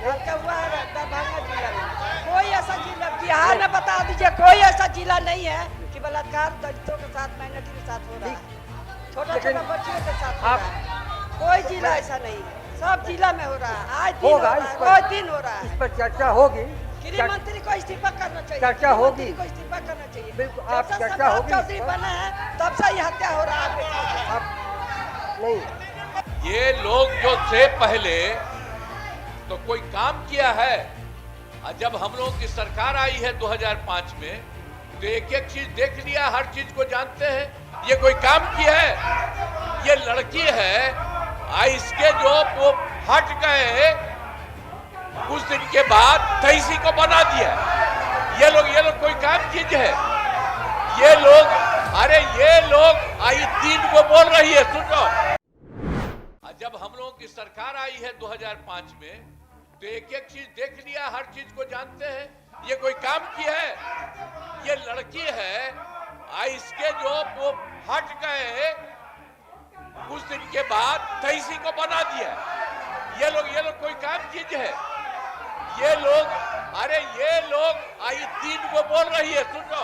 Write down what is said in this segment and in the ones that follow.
क्या हुआ है दरभंगा जिला में? कोई ऐसा जिला बिहार में बता दीजिए, कोई ऐसा जिला नहीं है कि बलात्कार दलितों के साथ, माइनॉरिटी के साथ हो रहा है, छोटा छोटा बच्चों के साथ हो रहा है। कोई जिला ऐसा नहीं है, सब जिला में हो रहा है। आज दिन हो रहा है, कोई दिन हो रहा है। इस पर चर्चा होगी, गृह मंत्री को इस्तीफा करना चाहिए, चर्चा होगी, को इस्तीफा करना चाहिए। बिल्कुल आप चर्चा होगी। चौधरी बना है तब से ही हत्या हो रहा है। नहीं, ये लोग जो थे पहले तो कोई काम किया है? और जब हम लोगों की सरकार आई है 2005 में तो एक एक चीज देख लिया, हर चीज को जानते हैं। ये कोई काम किया है? ये लड़की है, इसके जो वो हट गए कुछ दिन के बाद तहसी को बना दिया। ये लोग कोई काम चीज है? ये लोग, अरे ये लोग आई तीन को बोल रही है, सुनो। जब हम लोगों की सरकार आई है 2005 में तो एक एक चीज देख लिया, हर चीज को जानते हैं। ये कोई काम किया है? ये लड़की है, इसके जो वो हट गए कुछ दिन के बाद तहसी को बना दिया। ये लोग कोई काम चीज है? ये लोग, अरे ये लोग आई तीन को बोल रही है, सुनो।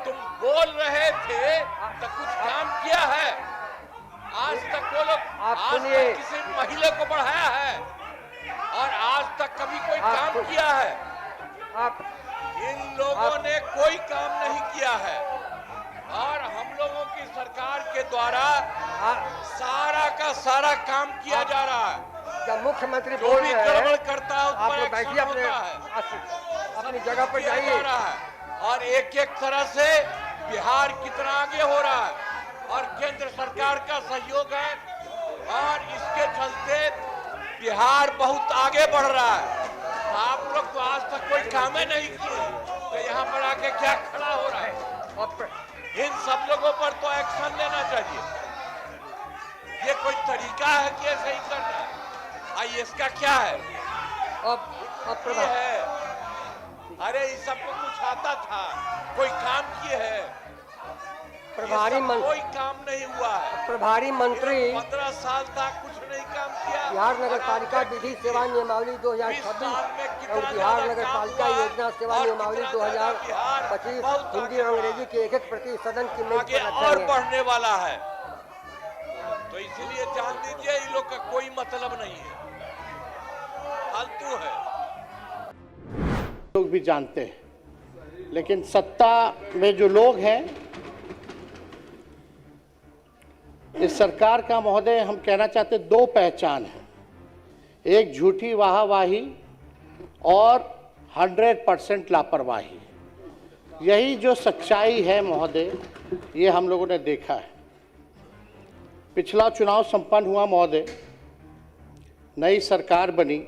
तुम बोल रहे थे तो कुछ काम किया है? आज तक वो लोग, आज तक किसी महिला को बढ़ाया है? और आज तक कभी कोई काम किया है? इन लोगों ने कोई काम नहीं किया है। और हम लोगों की सरकार के द्वारा सारा का सारा काम किया जा रहा है। जब मुख्यमंत्री जो बोल भी रहे हैं, गड़बड़ करता है आप लोग बैठिए, अपनी जगह पर जाइए। और एक एक तरह से बिहार कितना आगे हो रहा है और केंद्र सरकार का सहयोग है और इसके चलते बिहार बहुत आगे बढ़ रहा है। आप लोग तो आज तक कोई काम ही नहीं किए तो यहाँ पर आके क्या खड़ा हो रहा है? इन सब लोगों पर तो एक्शन लेना चाहिए। ये कोई तरीका है कि ऐसे ही करना है? इसका क्या है? अब है, अरे इस सबको कुछ आता था, कोई काम किए है? प्रभारी कोई काम नहीं हुआ है। प्रभारी मंत्री 15 साल तक कुछ नहीं काम किया। बिहार नगर पालिका विधि सेवा नियमावली 2026 और बिहार नगर पालिका योजना सेवा नियमावली 2025 हिंदी और अंग्रेजी के एक प्रति सदन की मेज आगे पर और बढ़ने वाला है। तो इसलिए जान लीजिए इन लोग का कोई मतलब नहीं है, फालतू है। लोग भी जानते हैं, लेकिन सत्ता में जो लोग हैं, इस सरकार का महोदय हम कहना चाहते हैं दो पहचान है। एक झूठी वाहवाही और 100% लापरवाही। यही जो सच्चाई है महोदय, ये हम लोगों ने देखा है। पिछला चुनाव संपन्न हुआ महोदय, नई सरकार बनी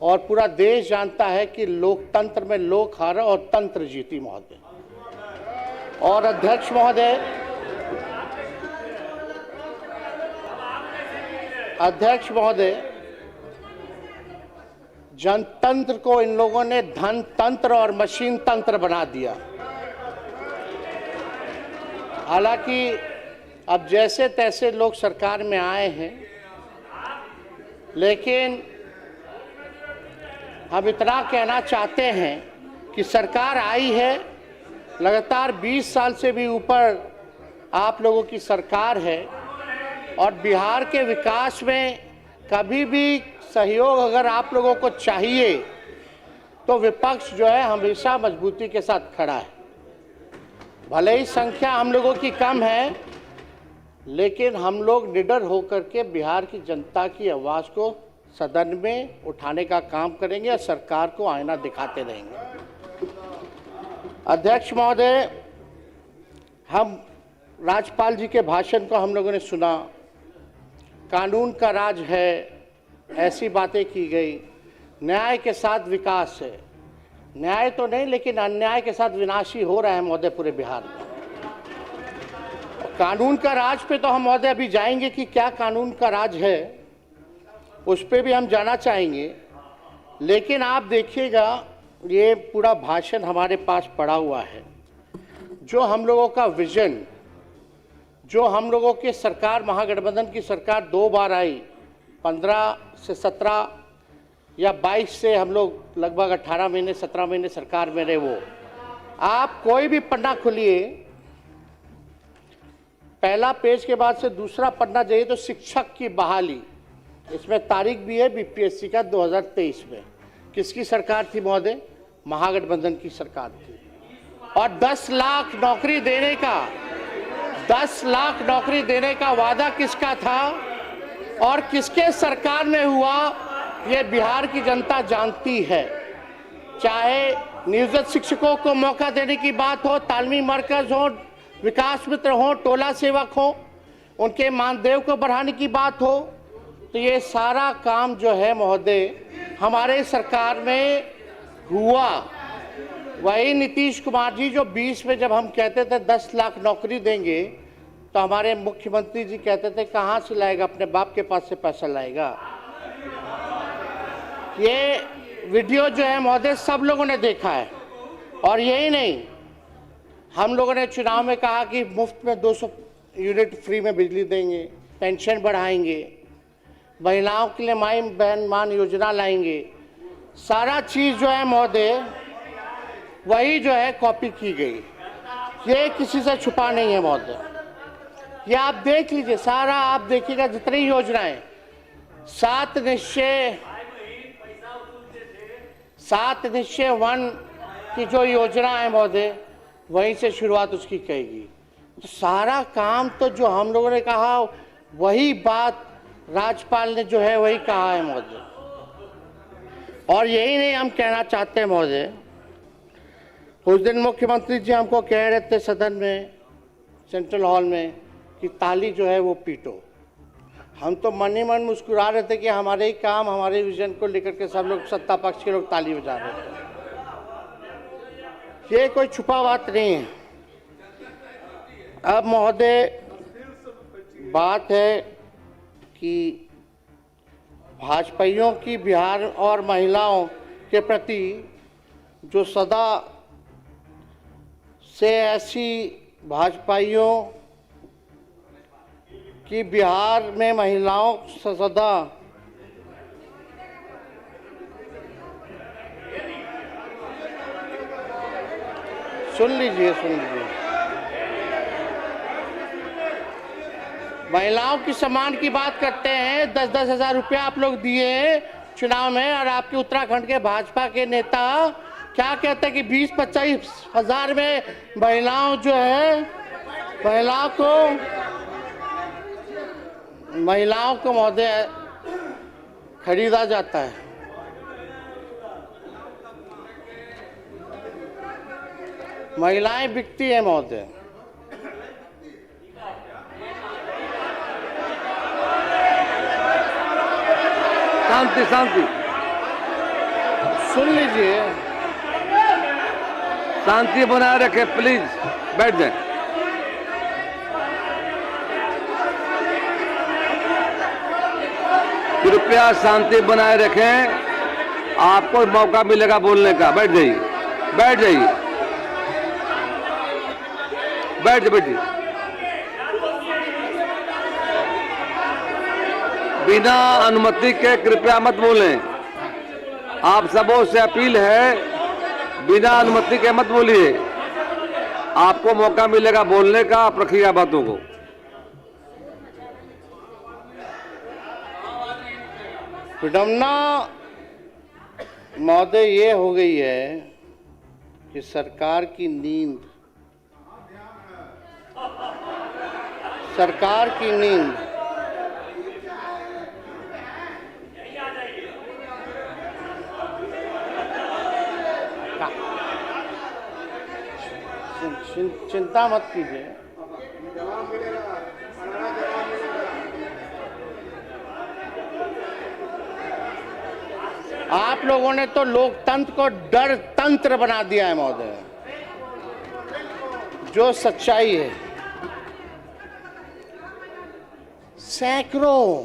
और पूरा देश जानता है कि लोकतंत्र में लोक हारा और तंत्र जीती महोदय। और अध्यक्ष महोदय, जनतंत्र को इन लोगों ने धन तंत्र और मशीन तंत्र बना दिया। हालांकि अब जैसे तैसे लोग सरकार में आए हैं, लेकिन हम इतना कहना चाहते हैं कि सरकार आई है, लगातार 20 साल से भी ऊपर आप लोगों की सरकार है और बिहार के विकास में कभी भी सहयोग अगर आप लोगों को चाहिए तो विपक्ष जो है हमेशा मजबूती के साथ खड़ा है। भले ही संख्या हम लोगों की कम है, लेकिन हम लोग निडर होकर के बिहार की जनता की आवाज़ को सदन में उठाने का काम करेंगे और सरकार को आईना दिखाते रहेंगे। अध्यक्ष महोदय, हम राज्यपाल जी के भाषण को हम लोगों ने सुना, कानून का राज है, ऐसी बातें की गई, न्याय के साथ विकास है। न्याय तो नहीं, लेकिन अन्याय के साथ विनाशी हो रहा है महोदय पूरे बिहार में। कानून का राज पे तो हम महोदय अभी जाएंगे कि क्या कानून का राज है, उस पे भी हम जाना चाहेंगे। लेकिन आप देखिएगा, ये पूरा भाषण हमारे पास पड़ा हुआ है, जो हम लोगों का विजन, जो हम लोगों के सरकार, महागठबंधन की सरकार 2 बार आई, 15 से 17 या 22 से हम लोग लगभग 18 महीने 17 महीने सरकार में रहे, वो आप कोई भी पन्ना खोलिए, पहला पेज के बाद से दूसरा पन्ना जाइए तो शिक्षक की बहाली, इसमें तारीख भी है बीपीएससी का 2023 में। किसकी सरकार थी महोदय? महागठबंधन की सरकार थी। और 10 लाख नौकरी देने का 10 लाख नौकरी देने का वादा किसका था और किसके सरकार में हुआ, ये बिहार की जनता जानती है। चाहे नियोजित शिक्षकों को मौका देने की बात हो, तालीमी मरकज हो, विकास मित्र हो, टोला सेवक हो, उनके मानदेय को बढ़ाने की बात हो, तो ये सारा काम जो है महोदय हमारे सरकार में हुआ। वही नीतीश कुमार जी जो 20 में जब हम कहते थे 10 लाख नौकरी देंगे, तो हमारे मुख्यमंत्री जी कहते थे कहाँ से लाएगा, अपने बाप के पास से पैसा लाएगा। ये वीडियो जो है महोदय सब लोगों ने देखा है। और यही नहीं, हम लोगों ने चुनाव में कहा कि मुफ्त में 200 यूनिट फ्री में बिजली देंगे, पेंशन बढ़ाएंगे, महिलाओं के लिए माई बहन मान योजना लाएंगे। सारा चीज़ जो है महोदय वही जो है कॉपी की गई, ये किसी से छुपा नहीं है महोदय। ये आप देख लीजिए, सारा आप देखिएगा जितनी योजनाएं, 7 निश्चय 1 की जो योजना है महोदय, वहीं से शुरुआत उसकी कहेगी। तो सारा काम तो जो हम लोगों ने कहा वही बात राज्यपाल ने जो है वही कहा है महोदय। और यही नहीं हम कहना चाहते हैं महोदय, उस दिन मुख्यमंत्री जी हमको कह रहे थे सदन में, सेंट्रल हॉल में, कि ताली जो है वो पीटो। हम तो मन ही मन मुस्कुरा रहे थे कि हमारे ही काम, हमारे विजन को लेकर के सब लोग, सत्ता पक्ष के लोग ताली बजा रहे थे। ये कोई छुपा बात नहीं है। अब महोदय बात है कि भाजपाइयों की बिहार और महिलाओं के प्रति जो सदा से ऐसी भाजपाइयों की बिहार में महिलाओं से सदा सुन लीजिए महिलाओं की सम्मान की बात करते हैं। 10-10 हज़ार रुपया आप लोग दिए चुनाव में, और आपके उत्तराखंड के भाजपा के नेता क्या कहते हैं कि 20-25 हज़ार में महिलाओं जो है, महिलाओं को महोदय खरीदा जाता है। महिलाएं बिकती है महोदय। शांति शांति, सुन लीजिए, शांति बनाए रखें प्लीज, बैठ जाए। कृपया शांति बनाए रखें, आपको मौका मिलेगा बोलने का। बैठ जाइए, बैठ जाइए, बैठिए। बिना अनुमति के कृपया मत बोलें। आप सबों से अपील है, बिना अनुमति के मत बोलिए। आपको मौका मिलेगा बोलने का, आप रखिएगा बातों को। विडम्बना महोदय ये हो गई है कि सरकार की नींद चिंता मत कीजिए। आप लोगों ने तो लोकतंत्र को डर तंत्र बना दिया है महोदय। जो सच्चाई है, सैकड़ों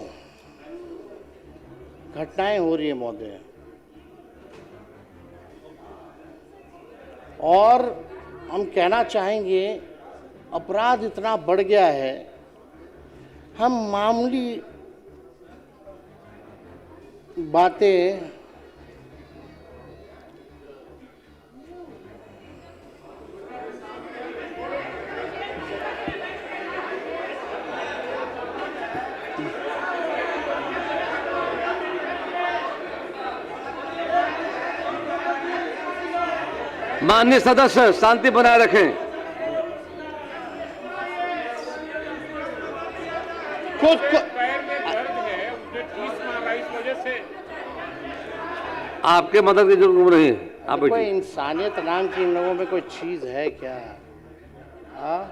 घटनाएं हो रही है महोदय, और हम कहना चाहेंगे अपराध इतना बढ़ गया है, हम मामूली बातें माननीय सदस्य शांति बनाए रखें। कुछ पैर में दर्द है, उन्हें ठूस मार रहा है, इस वजह से आपके मदद की जरूरत नहीं है, आप कोई बैठिए। इंसानियत नाम की इन लोगों में कोई चीज है क्या? हाँ,